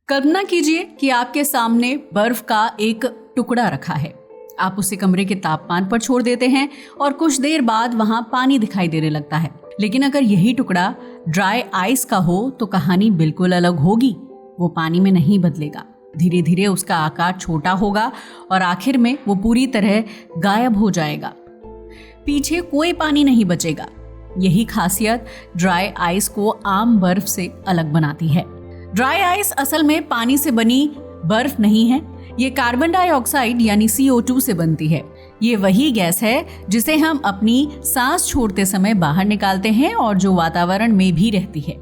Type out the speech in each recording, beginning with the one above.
कल्पना कीजिए कि आपके सामने बर्फ का एक टुकड़ा रखा है। आप उसे कमरे के तापमान पर छोड़ देते हैं और कुछ देर बाद वहां पानी दिखाई देने लगता है। लेकिन अगर यही टुकड़ा ड्राई आइस का हो तो कहानी बिल्कुल अलग होगी। वो पानी में नहीं बदलेगा, धीरे धीरे उसका आकार छोटा होगा और आखिर में वो पूरी तरह गायब हो जाएगा। पीछे कोई पानी नहीं बचेगा। यही खासियत ड्राई आइस को आम बर्फ से अलग बनाती है। ड्राई आइस असल में पानी से बनी बर्फ नहीं है, ये कार्बन डाइऑक्साइड यानी CO2 से बनती है। ये वही गैस है जिसे हम अपनी सांस छोड़ते समय बाहर निकालते हैं और जो वातावरण में भी रहती है।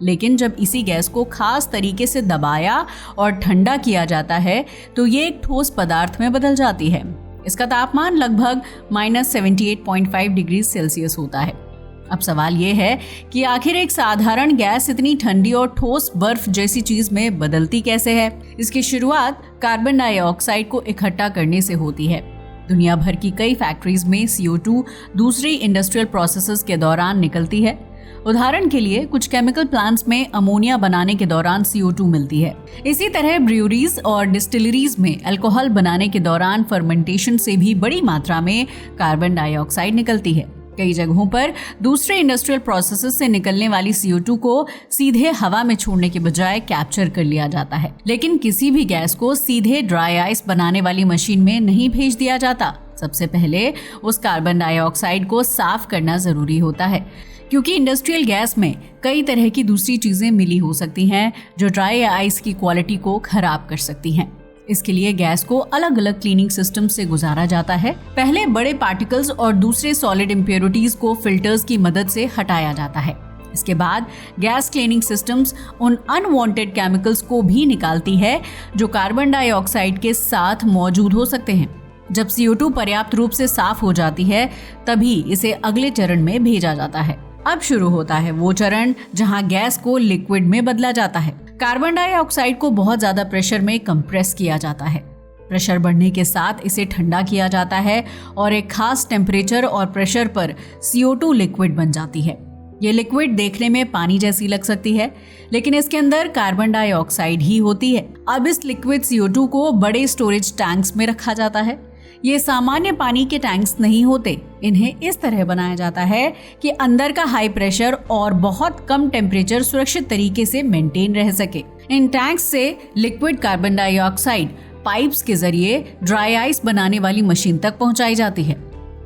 लेकिन जब इसी गैस को खास तरीके से दबाया और ठंडा किया जाता है तो ये एक ठोस पदार्थ में बदल जाती है। इसका तापमान लगभग -78.5 डिग्री सेल्सियस होता है। अब सवाल ये है कि आखिर एक साधारण गैस इतनी ठंडी और ठोस बर्फ जैसी चीज में बदलती कैसे है। इसकी शुरुआत कार्बन डाइऑक्साइड को इकट्ठा करने से होती है। दुनिया भर की कई फैक्ट्रीज में CO2 दूसरी इंडस्ट्रियल प्रोसेसेस के दौरान निकलती है। उदाहरण के लिए कुछ केमिकल प्लांट्स में अमोनिया बनाने के दौरान CO2 मिलती है। इसी तरह ब्रूअरीज और डिस्टिलरीज में अल्कोहल बनाने के दौरान फर्मेंटेशन से भी बड़ी मात्रा में कार्बन डाइऑक्साइड निकलती है। कई जगहों पर दूसरे इंडस्ट्रियल प्रोसेसेस से निकलने वाली CO2 को सीधे हवा में छोड़ने के बजाय कैप्चर कर लिया जाता है। लेकिन किसी भी गैस को सीधे ड्राई आइस बनाने वाली मशीन में नहीं भेज दिया जाता। सबसे पहले उस कार्बन डाइऑक्साइड को साफ करना जरूरी होता है, क्योंकि इंडस्ट्रियल गैस में कई तरह की दूसरी चीजें मिली हो सकती हैं जो ड्राई आइस की क्वालिटी को खराब कर सकती हैं। इसके लिए गैस को अलग अलग क्लीनिंग सिस्टम से गुजारा जाता है। पहले बड़े पार्टिकल्स और दूसरे सॉलिड इम्प्योरिटीज को फिल्टर्स की मदद से हटाया जाता है। इसके बाद गैस क्लीनिंग सिस्टम्स उन अनवांटेड केमिकल्स को भी निकालती है जो कार्बन डाइऑक्साइड के साथ मौजूद हो सकते हैं। जब CO2 पर्याप्त रूप से साफ हो जाती है तभी इसे अगले चरण में भेजा जाता है। अब शुरू होता है वो चरण जहां गैस को लिक्विड में बदला जाता है। कार्बन डाइऑक्साइड को बहुत ज्यादा प्रेशर में कंप्रेस किया जाता है। प्रेशर बढ़ने के साथ इसे ठंडा किया जाता है और एक खास टेम्परेचर और प्रेशर पर CO2 लिक्विड बन जाती है। ये लिक्विड देखने में पानी जैसी लग सकती है, लेकिन इसके अंदर कार्बन डाइऑक्साइड ही होती है। अब इस लिक्विड CO2 को बड़े स्टोरेज टैंक्स में रखा जाता है। ये सामान्य पानी के टैंक्स नहीं होते। इन्हें इस तरह बनाया जाता है कि अंदर का हाई प्रेशर और बहुत कम टेम्परेचर सुरक्षित तरीके से मेंटेन रह सके। इन टैंक्स से लिक्विड कार्बन डाइऑक्साइड पाइप्स के जरिए ड्राई आइस बनाने वाली मशीन तक पहुंचाई जाती है।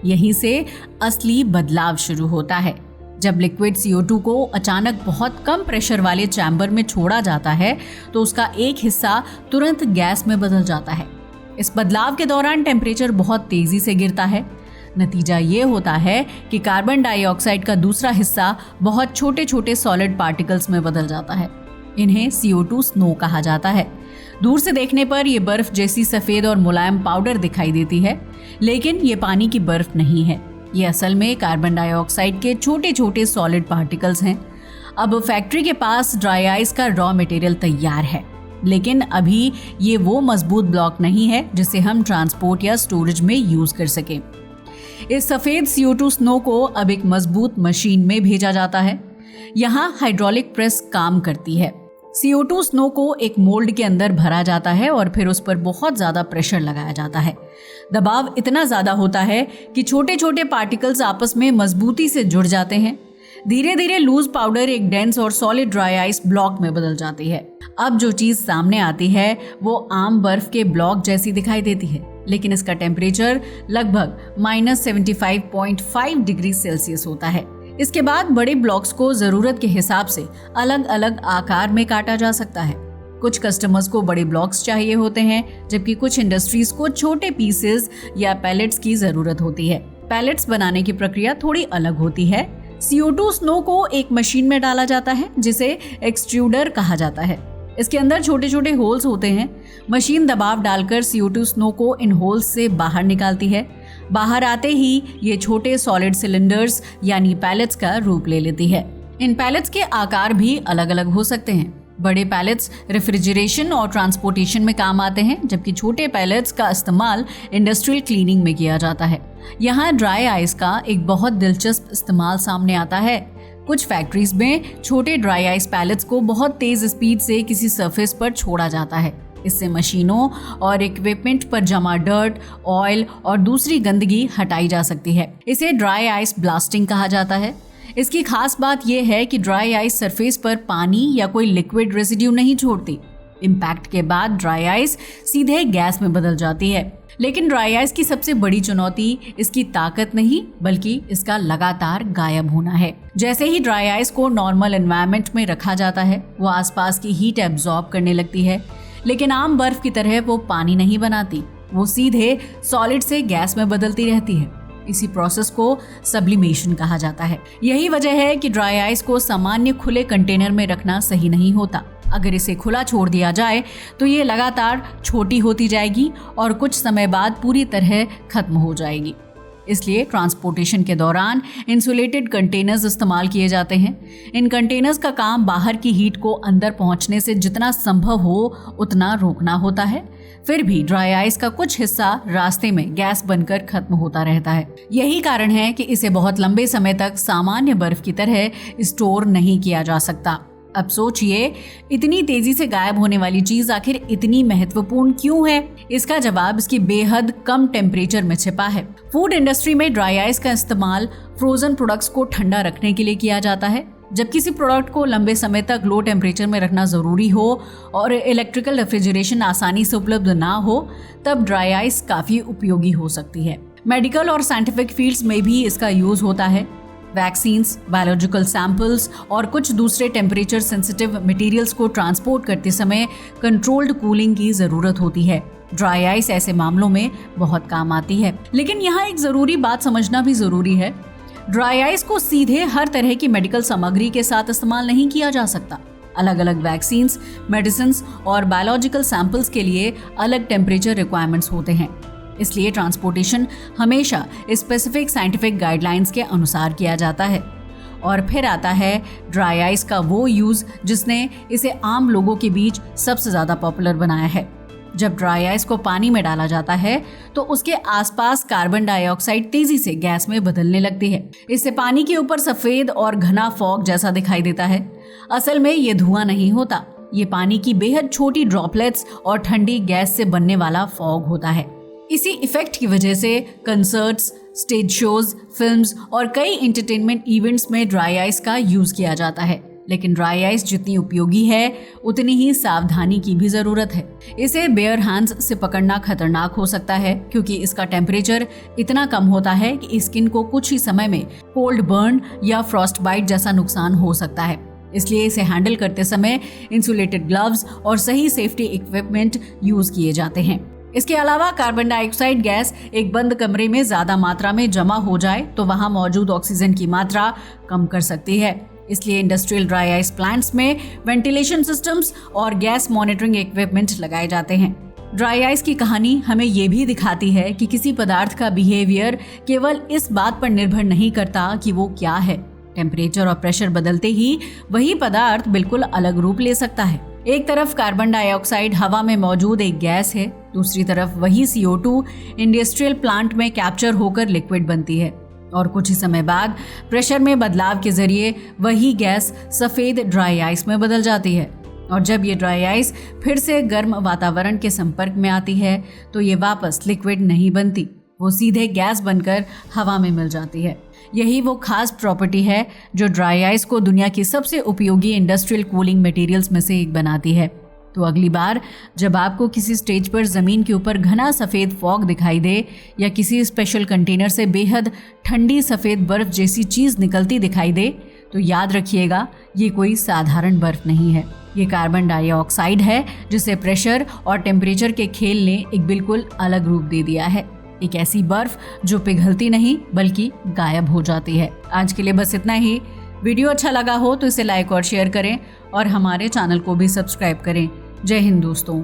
यहीं से असली बदलाव शुरू होता है। जब लिक्विड CO2 को अचानक बहुत कम प्रेशर वाले चैम्बर में छोड़ा जाता है तो उसका एक हिस्सा तुरंत गैस में बदल जाता है। इस बदलाव के दौरान टेम्परेचर बहुत तेजी से गिरता है। नतीजा ये होता है कि कार्बन डाइऑक्साइड का दूसरा हिस्सा बहुत छोटे छोटे सॉलिड पार्टिकल्स में बदल जाता है। इन्हें CO2 स्नो कहा जाता है। दूर से देखने पर यह बर्फ जैसी सफेद और मुलायम पाउडर दिखाई देती है, लेकिन ये पानी की बर्फ नहीं है। ये असल में कार्बन डाइऑक्साइड के छोटे छोटे सॉलिड पार्टिकल्स हैं। अब फैक्ट्री के पास ड्राई आइस का रॉ मटेरियल तैयार है, लेकिन अभी ये वो मजबूत ब्लॉक नहीं है जिसे हम ट्रांसपोर्ट या स्टोरेज में यूज कर सकें। इस सफेद CO2 स्नो को अब एक मजबूत मशीन में भेजा जाता है। यहाँ हाइड्रोलिक प्रेस काम करती है। CO2 स्नो को एक मोल्ड के अंदर भरा जाता है और फिर उस पर बहुत ज्यादा प्रेशर लगाया जाता है। दबाव इतना ज्यादा होता है कि छोटे छोटे पार्टिकल्स आपस में मजबूती से जुड़ जाते हैं। धीरे धीरे लूज पाउडर एक डेंस और सॉलिड ड्राई आइस ब्लॉक में बदल जाती है। अब जो चीज सामने आती है वो आम बर्फ के ब्लॉक जैसी दिखाई देती है, लेकिन इसका टेम्परेचर लगभग -75.5 डिग्री सेल्सियस होता है। इसके बाद बड़े ब्लॉक्स को जरूरत के हिसाब से अलग अलग आकार में काटा जा सकता है। कुछ कस्टमर्स को बड़े ब्लॉक्स चाहिए होते हैं, जबकि कुछ इंडस्ट्रीज को छोटे पीसेस या पैलेट्स की जरूरत होती है। पैलेट्स बनाने की प्रक्रिया थोड़ी अलग होती है। CO2 स्नो को एक मशीन में डाला जाता है जिसे एक्सट्रूडर कहा जाता है। इसके अंदर छोटे छोटे होल्स होते हैं। मशीन दबाव डालकर CO2 स्नो को इन होल्स से बाहर निकालती है। बाहर आते ही ये छोटे सॉलिड सिलेंडर्स यानी पैलेट्स का रूप ले लेती है। इन पैलेट्स के आकार भी अलग अलग हो सकते हैं। बड़े पैलेट्स रेफ्रिजरेशन और ट्रांसपोर्टेशन में काम आते हैं, जबकि छोटे पैलेट्स का इस्तेमाल इंडस्ट्रियल क्लीनिंग में किया जाता है। यहाँ ड्राई आइस का एक बहुत दिलचस्प इस्तेमाल सामने आता है। कुछ फैक्ट्रीज में छोटे ड्राई आइस पैलेट्स को बहुत तेज स्पीड से किसी सरफेस पर छोड़ा जाता है। इससे मशीनों और इक्विपमेंट पर जमा डर्ट, ऑयल और दूसरी गंदगी हटाई जा सकती है। इसे ड्राई आइस ब्लास्टिंग कहा जाता है। इसकी खास बात यह है कि ड्राई आइस सरफेस पर पानी या कोई लिक्विड रेसिड्यू नहीं छोड़ती। इम्पैक्ट के बाद ड्राई आइस सीधे गैस में बदल जाती है। लेकिन ड्राई आइस की सबसे बड़ी चुनौती इसकी ताकत नहीं बल्कि इसका लगातार गायब होना है। जैसे ही ड्राई आइस को नॉर्मल एनवायरनमेंट में रखा जाता है, वो आसपास की हीट एब्जॉर्ब करने लगती है, लेकिन आम बर्फ की तरह वो पानी नहीं बनाती। वो सीधे सॉलिड से गैस में बदलती रहती है। इसी प्रोसेस को सब्लिमेशन कहा जाता है। यही वजह है कि ड्राई आइस को सामान्य खुले कंटेनर में रखना सही नहीं होता। अगर इसे खुला छोड़ दिया जाए तो ये लगातार छोटी होती जाएगी और कुछ समय बाद पूरी तरह खत्म हो जाएगी। इसलिए ट्रांसपोर्टेशन के दौरान इंसुलेटेड कंटेनर्स इस्तेमाल किए जाते हैं। इन कंटेनर्स का काम बाहर की हीट को अंदर पहुंचने से जितना संभव हो उतना रोकना होता है। फिर भी ड्राई आइस का कुछ हिस्सा रास्ते में गैस बनकर खत्म होता रहता है। यही कारण है कि इसे बहुत लंबे समय तक सामान्य बर्फ की तरह स्टोर नहीं किया जा सकता। अब सोचिए, इतनी तेजी से गायब होने वाली चीज आखिर इतनी महत्वपूर्ण क्यों है? इसका जवाब इसकी बेहद कम टेम्परेचर में छिपा है। फूड इंडस्ट्री में ड्राई आइस का इस्तेमाल फ्रोजन प्रोडक्ट्स को ठंडा रखने के लिए किया जाता है। जब किसी प्रोडक्ट को लंबे समय तक लो टेम्परेचर में रखना जरूरी हो और इलेक्ट्रिकल रेफ्रिजरेशन आसानी से उपलब्ध ना हो, तब ड्राई आइस काफी उपयोगी हो सकती है। मेडिकल और साइंटिफिक फील्ड्स में भी इसका यूज होता है। वैक्सीन्स, बायोलॉजिकल सैंपल्स और कुछ दूसरे टेम्परेचर सेंसिटिव मटेरियल्स को ट्रांसपोर्ट करते समय कंट्रोल्ड कूलिंग की जरूरत होती है। ड्राई आइस ऐसे मामलों में बहुत काम आती है। लेकिन यहाँ एक जरूरी बात समझना भी जरूरी है। ड्राई आइस को सीधे हर तरह की मेडिकल सामग्री के साथ इस्तेमाल नहीं किया जा सकता। अलग अलग वैक्सीन्स, मेडिसिन्स और बायोलॉजिकल सैंपल्स के लिए अलग टेम्परेचर रिक्वायरमेंट्स होते हैं। इसलिए ट्रांसपोर्टेशन हमेशा स्पेसिफिक साइंटिफिक गाइडलाइंस के अनुसार किया जाता है। और फिर आता है ड्राई आइस का वो यूज जिसने इसे आम लोगों के बीच सबसे ज़्यादा पॉपुलर बनाया है। जब ड्राई आइस को पानी में डाला जाता है तो उसके आसपास कार्बन डाइऑक्साइड तेजी से गैस में बदलने लगती है। इससे पानी के ऊपर सफ़ेद और घना फॉग जैसा दिखाई देता है। असल में ये धुआं नहीं होता, ये पानी की बेहद छोटी ड्रॉपलेट्स और ठंडी गैस से बनने वाला फॉग होता है। इसी इफेक्ट की वजह से कंसर्ट्स, स्टेज शोज, फिल्म्स और कई एंटरटेनमेंट इवेंट्स में ड्राई आइस का यूज किया जाता है। लेकिन ड्राई आइस जितनी उपयोगी है उतनी ही सावधानी की भी जरूरत है। इसे बेयर हैंड्स से पकड़ना खतरनाक हो सकता है क्योंकि इसका टेम्परेचर इतना कम होता है कि स्किन को कुछ ही समय में कोल्ड बर्न या फ्रॉस्ट बाइट जैसा नुकसान हो सकता है। इसलिए इसे हैंडल करते समय इंसुलेटेड ग्लव्स और सही सेफ्टी इक्विपमेंट यूज किए जाते हैं। इसके अलावा कार्बन डाइऑक्साइड गैस एक बंद कमरे में ज्यादा मात्रा में जमा हो जाए तो वहां मौजूद ऑक्सीजन की मात्रा कम कर सकती है। इसलिए इंडस्ट्रियल ड्राई आइस प्लांट्स में वेंटिलेशन सिस्टम्स और गैस मॉनिटरिंग इक्विपमेंट लगाए जाते हैं। ड्राई आइस की कहानी हमें ये भी दिखाती है कि किसी पदार्थ का बिहेवियर केवल इस बात पर निर्भर नहीं करता कि वो क्या है। टेम्परेचर और प्रेशर बदलते ही वही पदार्थ बिल्कुल अलग रूप ले सकता है। एक तरफ कार्बन डाइऑक्साइड हवा में मौजूद एक गैस है, दूसरी तरफ वही CO2 इंडस्ट्रियल प्लांट में कैप्चर होकर लिक्विड बनती है और कुछ ही समय बाद प्रेशर में बदलाव के जरिए वही गैस सफ़ेद ड्राई आइस में बदल जाती है। और जब ये ड्राई आइस फिर से गर्म वातावरण के संपर्क में आती है तो ये वापस लिक्विड नहीं बनती, वो सीधे गैस बनकर हवा में मिल जाती है। यही वो खास प्रॉपर्टी है जो ड्राई आइस को दुनिया की सबसे उपयोगी इंडस्ट्रियल कूलिंग मटेरियल्स में से एक बनाती है। तो अगली बार जब आपको किसी स्टेज पर ज़मीन के ऊपर घना सफ़ेद फॉग दिखाई दे या किसी स्पेशल कंटेनर से बेहद ठंडी सफ़ेद बर्फ़ जैसी चीज़ निकलती दिखाई दे, तो याद रखिएगा ये कोई साधारण बर्फ़ नहीं है। ये कार्बन डाइऑक्साइड है जिसे प्रेशर और टेम्परेचर के खेल ने एक बिल्कुल अलग रूप दे दिया है। एक ऐसी बर्फ़ जो पिघलती नहीं बल्कि गायब हो जाती है। आज के लिए बस इतना ही। वीडियो अच्छा लगा हो तो इसे लाइक और शेयर करें और हमारे चैनल को भी सब्सक्राइब करें। जय हिंद दोस्तों।